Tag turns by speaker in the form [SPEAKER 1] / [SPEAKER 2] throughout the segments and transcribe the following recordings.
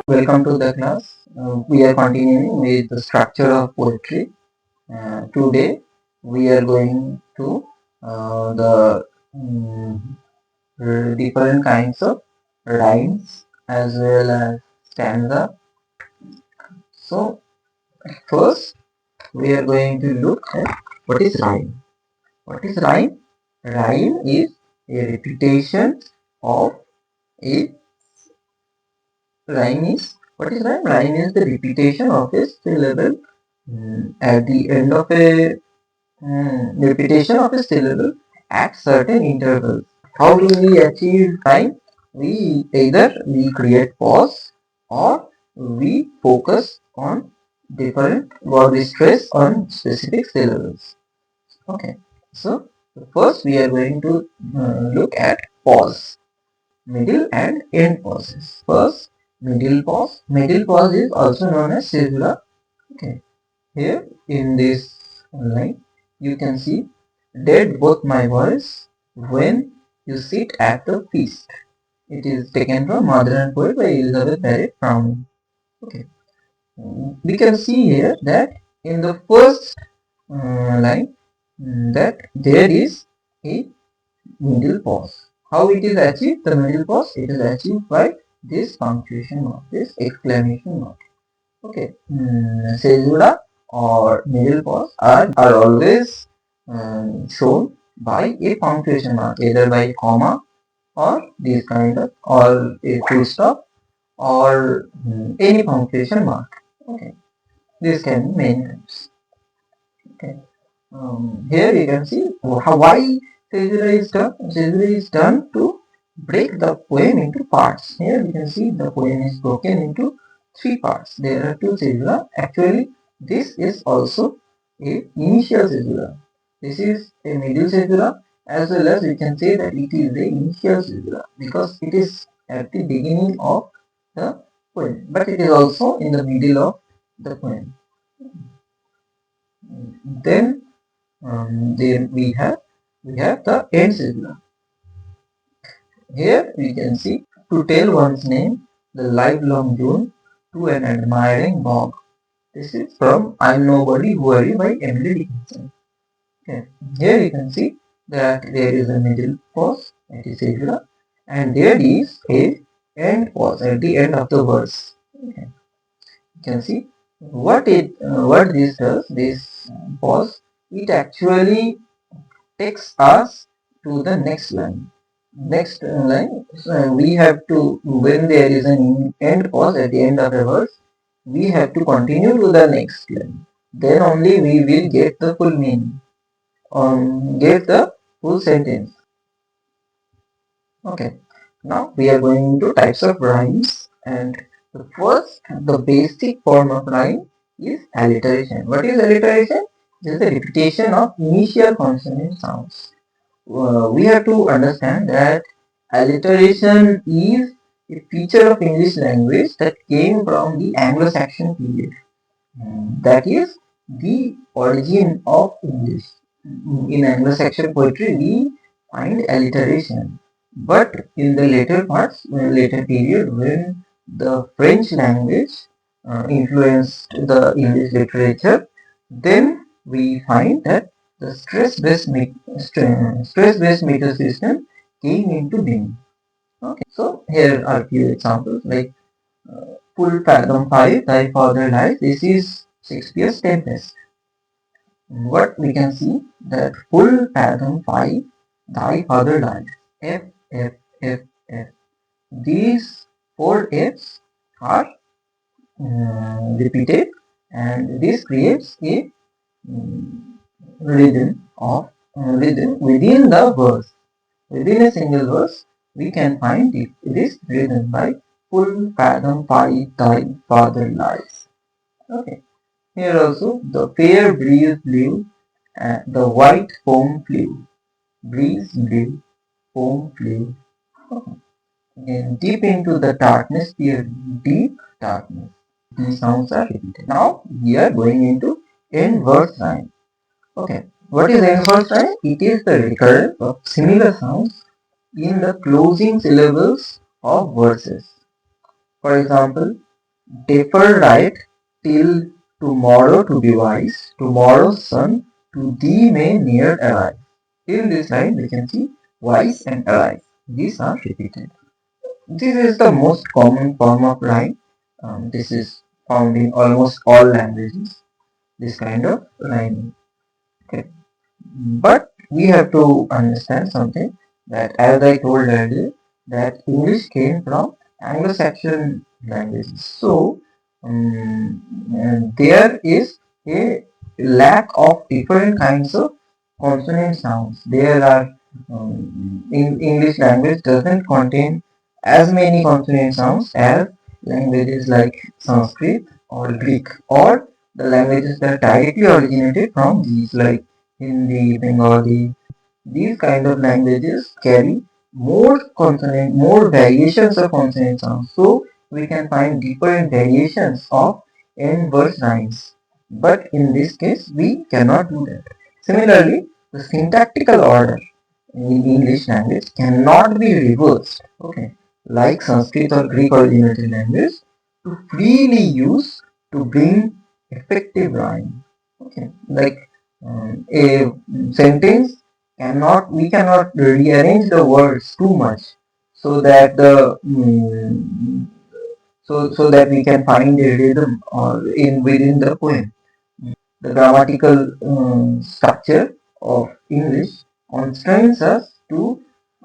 [SPEAKER 1] welcome to the class. We are continuing with the structure of poetry. Today we are going to the different kinds of rhymes as well as stanza. So first we are going to look at what is rhyme. What is rhyme? Rhyme is a repetition of a rhyme is what is rhyme? Rhyme is the repetition of a syllable at the end of a repetition of a syllable at certain intervals. How do we achieve rhyme? We create pause or we focus on different or we stress on specific syllables. Okay, so first we are going to look at pause, middle and end pauses. First, middle pause. Middle pause is also known as caesura. Okay, here in this line, you can see dead both my voice when you sit at the feast. It is taken from Modern Poet by Elizabeth Barrett Browning. Okay, we can see here that in the first line that there is a middle pause. How it is achieved? The middle pause, it is achieved by this punctuation mark, this exclamation mark. Okay, caesura or middle pause are always shown by a punctuation mark, either by a comma or this kind of, or a full stop or any punctuation mark. Okay, this can be many times. Okay. Here you can see why caesura is done. Caesura is done to break the poem into parts. Here you can see the poem is broken into three parts. There are two caesura. Actually, this is also a initial caesura. This is a middle caesura, as well as we can say that it is the initial caesura because it is at the beginning of the poem, but it is also in the middle of the poem. Then we have the end caesura. Here we can see to tell one's name the livelong June to an admiring bog. This is from I'm Nobody Who Are You by Emily Dickinson. Okay. Here you can see that there is a middle pause, that is caesura, and there is a end pause at the end of the verse. Okay. You can see what this does. This pause, it actually takes us to the next line. Next line, so we have to, when there is an end pause at the end of a verse, we have to continue to the next line. Then only we will get the full meaning, get the full sentence. Okay, now we are going into types of rhymes, and the basic form of rhyme is alliteration. What is alliteration? It is the repetition of initial consonant sounds. We have to understand that alliteration is a feature of English language that came from the Anglo-Saxon period. That is the origin of English. In Anglo-Saxon poetry, we find alliteration. But in the later period, when the French language influenced the English literature, then we find that the stress-based meter system came into being. Okay, so here are few examples like full fathom 5, thy father lies. This is Shakespeare's Tempest. What we can see that full fathom 5, thy father lies. F, F, F, F. These four Fs are repeated, and this creates a rhythm within the verse. Within a single verse, we can find this rhythm by full fathom 5, thy father lies. Okay. Here also the fair breeze blew, the white foam flew. Breeze blew, foam flew. And deep into the darkness, deep darkness. These sounds are repeated. Now we are going into end verse rhyme. Okay. What is end verse rhyme? It is the recurrence of similar sounds in the closing syllables of verses. For example, Defer right till tomorrow to be wise, tomorrow's sun to thee may near arise. In this line we can see wise and arise. These are repeated. This is the most common form of rhyme. This is found in almost all languages. This kind of rhyming. Okay. But we have to understand something that, as I told earlier, that English came from Anglo-Saxon languages. So and there is a lack of different kinds of consonant sounds. There are in English language doesn't contain as many consonant sounds as languages like Sanskrit or Greek, or the languages that directly originated from these like Hindi, Bengali. These kind of languages carry more variations of consonant sounds. So we can find different variations of end verse rhymes. But in this case, we cannot do that. Similarly, the syntactical order in English language cannot be reversed. Okay, like Sanskrit or Greek originated language, to freely use to bring effective rhyme. Okay, like a sentence we cannot rearrange the words too much so that so that we can find a rhythm or in within the poem. The grammatical structure of English constrains us to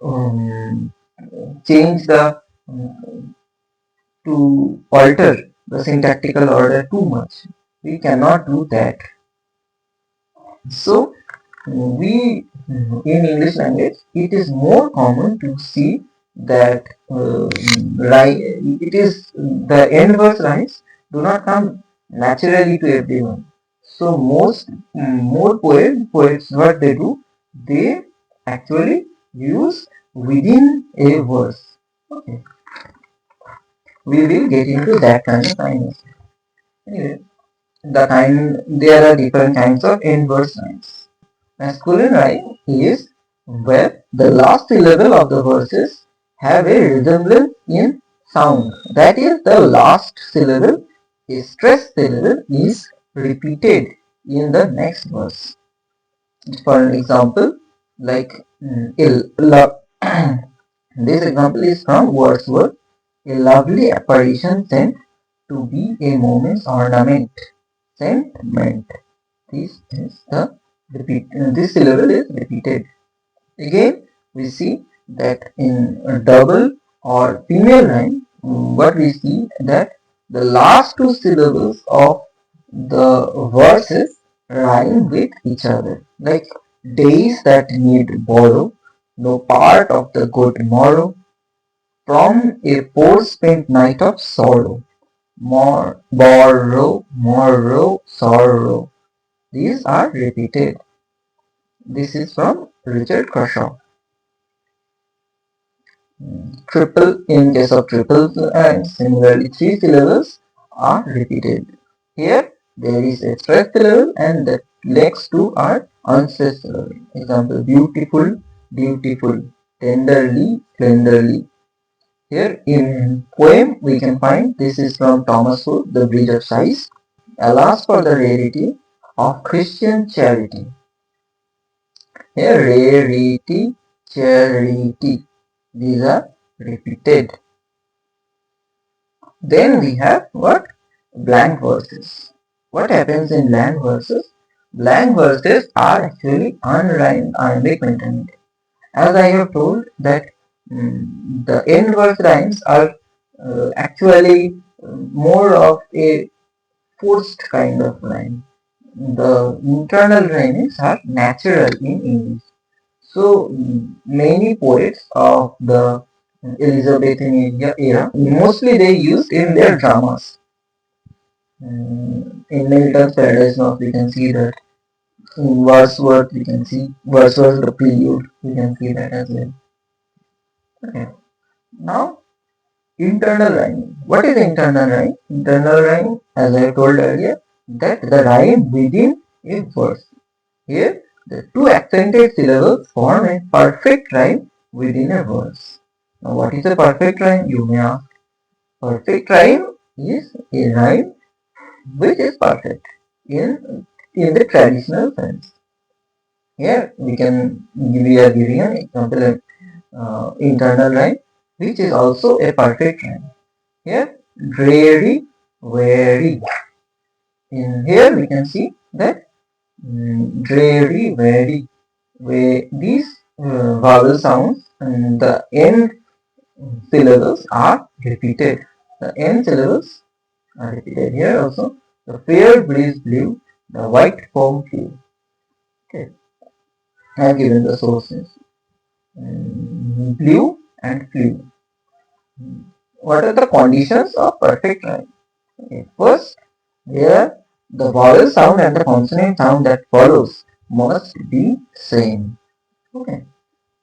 [SPEAKER 1] um, change the to alter the syntactical order too much. We cannot do that. So we in English language it is more common to see that it is the end verse rhymes do not come naturally to everyone. So more poets what they do, they actually use within a verse. Okay, we will get into that kind of rhymes. Anyway, there are different kinds of end verse rhymes. Masculine rhyme is where the last syllable of the verses have a resemblance in sound. That is, the last syllable, a stressed syllable, is repeated in the next verse. For an example, like this example is from Wordsworth, a lovely apparition sent to be a moment's ornament. Sentiment. This is the this syllable is repeated. Again, we see that in a double or female rhyme, what we see that the last two syllables of the verses rhyme with each other. Like days that need borrow, no part of the good morrow, from a poor spent night of sorrow, more borrow, morrow, sorrow. These are repeated. This is from Richard Crashaw. Triple, in case of triple and similarly three syllables are repeated. Here there is a stressed syllable and the next two are unstressed syllable. Example, beautiful, beautiful, tenderly, tenderly. Here in poem we can find, this is from Thomas Hood, The Bridge of Sighs. Alas for the rarity of Christian charity. Here rarity, charity. These are repeated. Then we have what? Blank verses. What happens in blank verses? Blank verses are actually unrhymed iambic pentameter. As I have told that the end verse rhymes are actually more of a forced kind of rhyme. The internal rhymes are natural in English. So many poets of the Elizabethan era, mostly they used in their dramas. In Milton's Paradise Lost, we can see that. In Wordsworth, we can see Wordsworth the Prelude. We can see that as well. Okay. Now, internal rhyming. What is internal rhyme? Internal rhyme, as I told earlier, that the rhyme within a verse. Here, the two accented syllables form a perfect rhyme within a verse. Now, what is a perfect rhyme? You may ask. Perfect rhyme is a rhyme which is perfect in the traditional sense. Here we are giving an example of internal rhyme, which is also a perfect rhyme. Here, dreary, very. In here we can see that dreary, very, where these vowel sounds and the end syllables are repeated. The end syllables are repeated here also. The fair breeze blew, the white foam flew. Okay, I have given the sources. Blew and flew. What are the conditions of perfect rhyme? Okay, first, here the vowel sound and the consonant sound that follows must be same. Okay.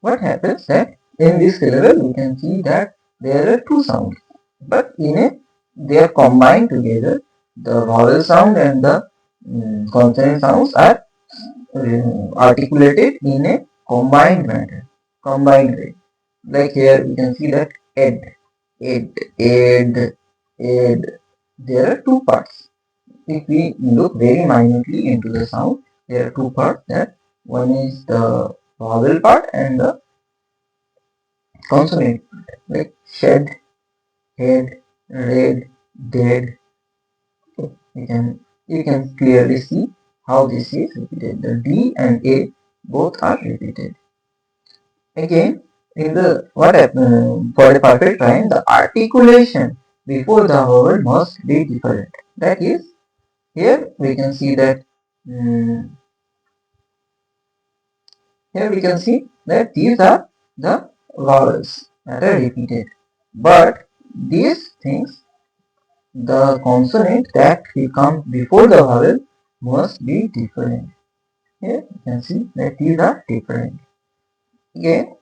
[SPEAKER 1] What happens that in this syllable we can see that there are two sounds, but in it they are combined together. The vowel sound and the consonant sounds are articulated in a combined manner, combined way. Like here we can see that ed, ed, ed, ed. There are two parts. If we look very minutely into the sound, there are two parts. That one is the vowel part and the consonant part. Like shed, head, red, dead. Okay. You can clearly see how this is repeated. The D and A both are repeated. Again, in the what for the perfect rhyme, the articulation before the vowel must be different. That is, here we can see that mm, here we can see that these are the vowels that are repeated. But these things, the consonant that will come before the vowel must be different. Here you can see that these are different. Again,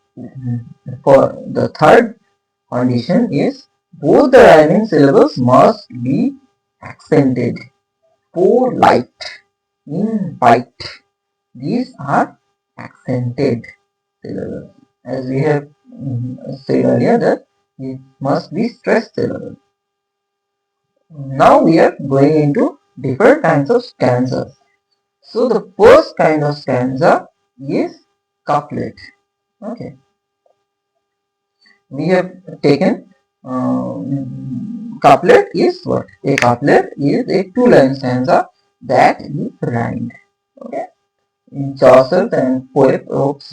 [SPEAKER 1] for the third condition is both the rhyming syllables must be accented. For light, in white. These are accented syllables. As we have said earlier, that it must be stressed syllables. Now we are going into different kinds of stanzas. So the first kind of stanza is couplet. Okay, we have taken couplet is what? A couplet is a two-line stanza that is rhymed. Okay, in Chaucer and Poet wrote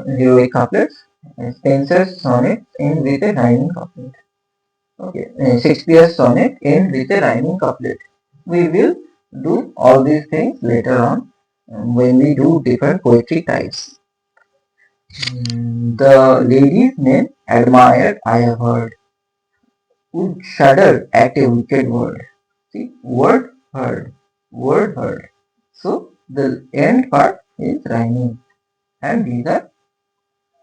[SPEAKER 1] heroic couplets, and Spenser's sonnet end with a rhyming couplet. Okay, Shakespeare's sonnet end with a rhyming couplet. We will do all these things later on when we do different poetry types. The lady's name admired I have heard, would shudder at a wicked word. See, word heard. So the end part is rhyming, and these are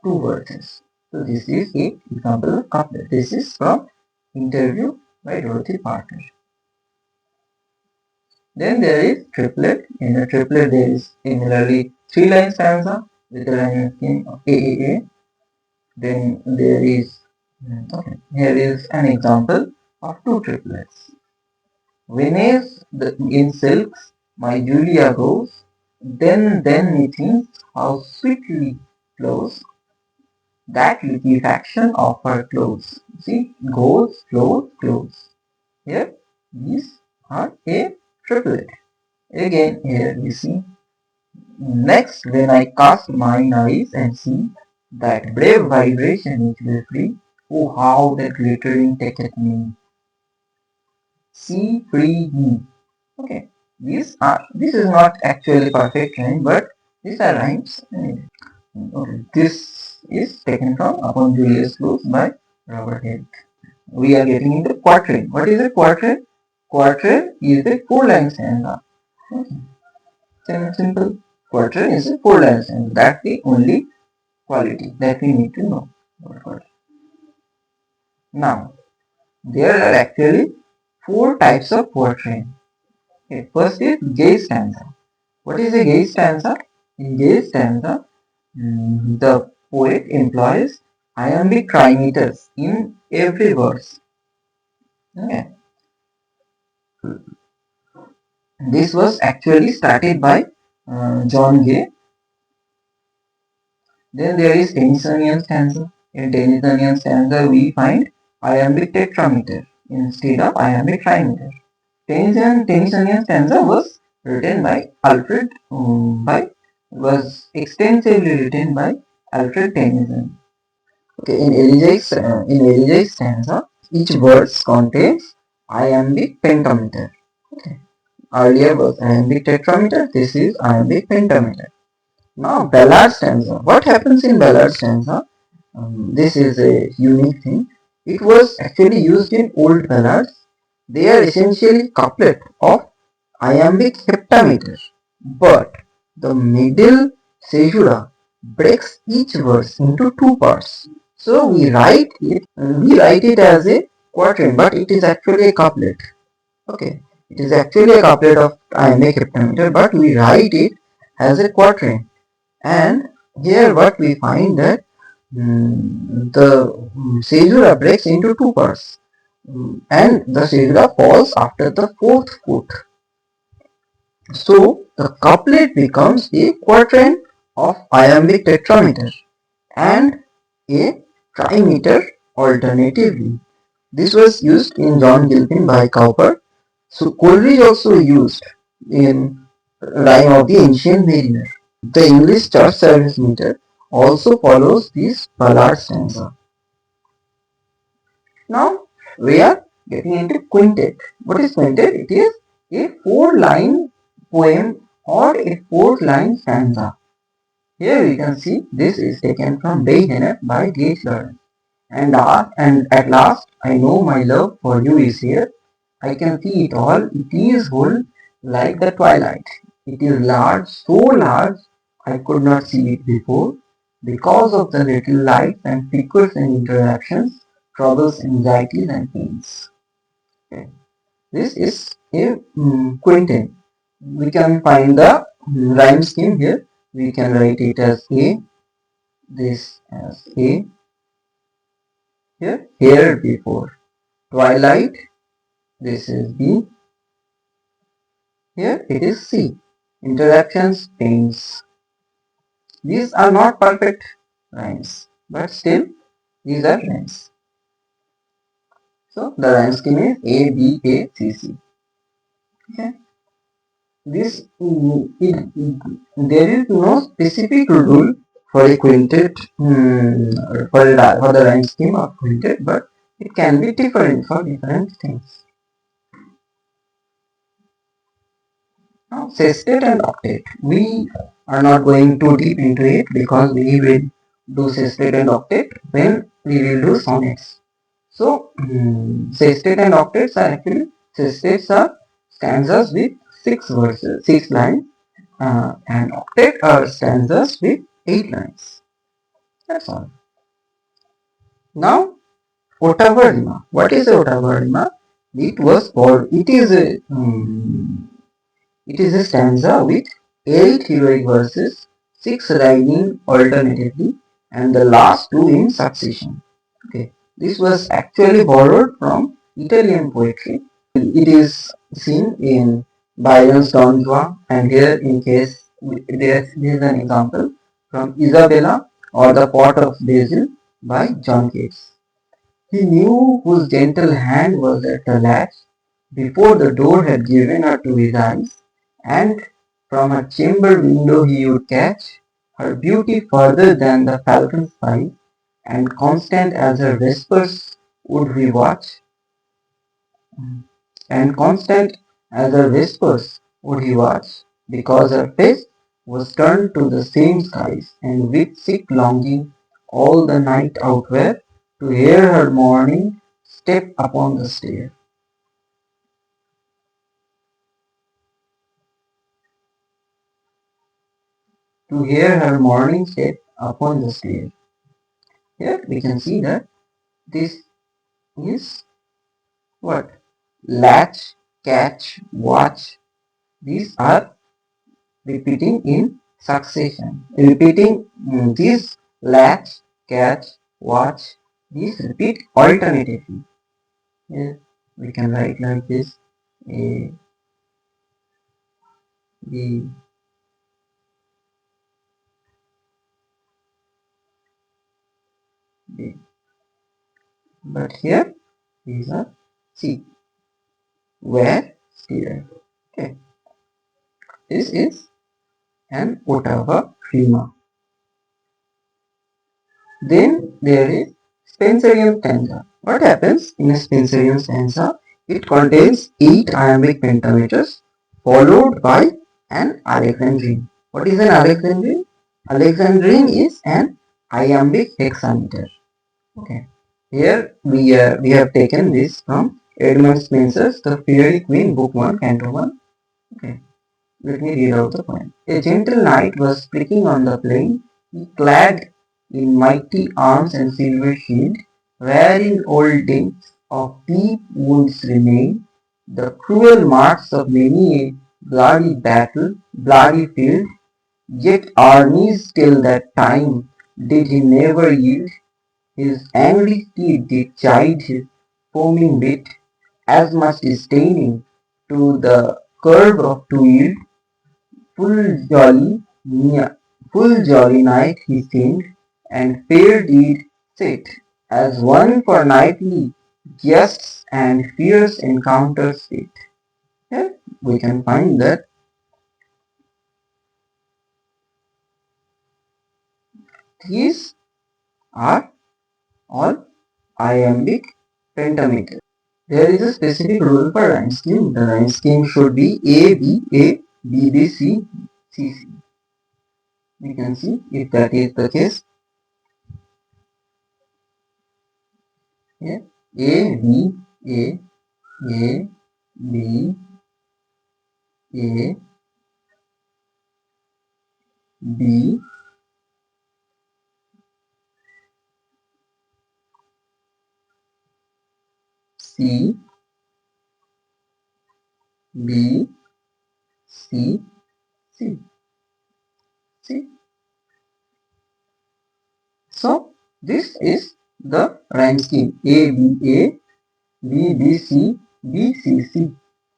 [SPEAKER 1] two verses. So this is a example of couplet. This is from Interview by Dorothy Parker. Then there is triplet. In a triplet there is similarly three-line stanza with the rhyming scheme of AAA. Then there is, here is an example of two triplets. Venice in silks, my Julia goes, then methinks how sweetly flows that liquefaction of her clothes. See, goes, flows, clothes. Here, these are a triplet. Again, here we see. Next, when I cast mine eyes and see that brave vibration which will free, oh how that glittering taketh me. See, free me. Okay, this is not actually perfect rhyme, but these are rhymes. Okay, this is taken from Upon Julius Close by Robert Hill. We are getting into quatrain. What is a quatrain? Quatrain is a four-line stanza. Okay. Simple. Quatrain is a four-line stanza. That's the only quality that we need to know about quatrain. Now, there are actually four types of quatrain. Okay. First is gay stanza. What is a gay stanza? In gay stanza, the poet employs iambic trimeters in every verse. Okay. This was actually started by John Gay. Then there is Tennysonian stanza. In Tennysonian stanza, we find iambic tetrameter instead of iambic trimeter. Tennysonian stanza was written by was extensively written by Alfred Tennyson. Okay, in Elegiac stanza, each verse contains iambic pentameter. Okay. Earlier was iambic tetrameter. This is iambic pentameter. Now ballad stanza. What happens in ballad stanza? This is a unique thing. It was actually used in old ballads. They are essentially couplet of iambic heptameter, but the middle caesura breaks each verse into two parts. So we write it as a quatrain, but it is actually a couplet. Okay, it is actually a couplet of iambic heptameter, but we write it as a quatrain. And here what we find that the caesura breaks into two parts, and the caesura falls after the fourth foot. So the couplet becomes a quatrain of iambic tetrameter and a trimeter alternatively. This was used in John Gilpin by Cowper. So Coleridge also used in Rhyme of the Ancient Mariner. The English church service meter also follows this ballad stanza. Now we are getting into quintet. What is quintet? It is a 4-line poem or a 4-line stanza. Here we can see this is taken from Day Hennep by G.H. Lawrence. And at last I know my love for you is here. I can see it all. It is whole like the twilight. It is large, so large I could not see it before. Because of the little lights and flickers and interactions, troubles, anxieties and pains. Okay. This is a Quintain. We can find the rhyme scheme here. We can write it as A, this as A, here before. Twilight, this is B, here it is C. Interactions, pains. These are not perfect rhymes, but still these are rhymes. So the rhyme scheme is A, B, A, C, C. Okay. There is no specific rule for a quintet for the rhyme scheme of quintet, but it can be different for different things. Now, sestet and octet. We are not going too deep into it because we will do sestet and octet when we will do sonnets. So, sestet and octets are actually sestets are stanzas with 6 verses, 6 lines, and octet are stanzas with 8 lines. That's all. Now, Ottava Rima. What is Ottava Rima? It is a stanza with 8 heroic verses, 6 rhyming alternatively, and the last 2 in succession. Okay, this was actually borrowed from Italian poetry. It is seen in Byron's Don Juan, and here in case there is an example from Isabella or the Pot of Basil by John Keats. He knew whose gentle hand was at the latch before the door had given her to his eyes, and from her chamber window he would catch her beauty further than the falcon's sight, and constant as her whispers would he watch, and constant as her whispers would he watch, because her face was turned to the same skies, and with sick longing all the night outwear to hear her morning step upon the stair. To hear her morning step upon the stair. Here we can see that this is what? Latch, catch, watch. These are repeating in succession. Repeating this latch, catch, watch. These repeat alternatively. Here we can write like this. A, B, B. But here is a C, where here. Okay, this is an Ottava Rima. Then there is Spenserian Stanza. What happens in a Spenserian Stanza? It contains 8 iambic pentameters followed by an Alexandrine. What is an Alexandrine? Alexandrine is an iambic hexameter. Okay. Here we have taken this from Edmund Spenser's The Fairy Queen, Book 1, Canto 1. Okay. Let me read out the poem. A gentle knight was pricking on the plain, he clad in mighty arms and silver shield, wherein old dents of deep wounds remain, the cruel marks of many a bloody battle, bloody field, yet armies till that time did he never yield, his angry steed did chide his foaming bit, as much disdaining to the curb of to yield. Full jolly, full jolly night he seemed, and fair did sit, as one for nightly jests and fierce encounters sit. Here we can find that these are all iambic pentameters. There is a specific rule for rhyme scheme. The rhyme scheme should be A, B, A, B, B, C, C, C. We can see if that is the case. Here A, B, A, A, B, A, B, C, B, C, C, C. So this is the rhyme scheme A, B, A, B, B, C, B, C, C.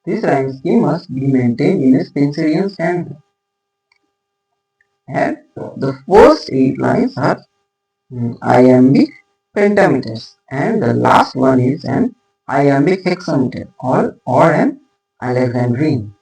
[SPEAKER 1] This rhyme scheme must be maintained in a Spenserian stanza. And the first 8 lines are iambic pentameters, and the last one is an iambic hexameter or an Alexandrine.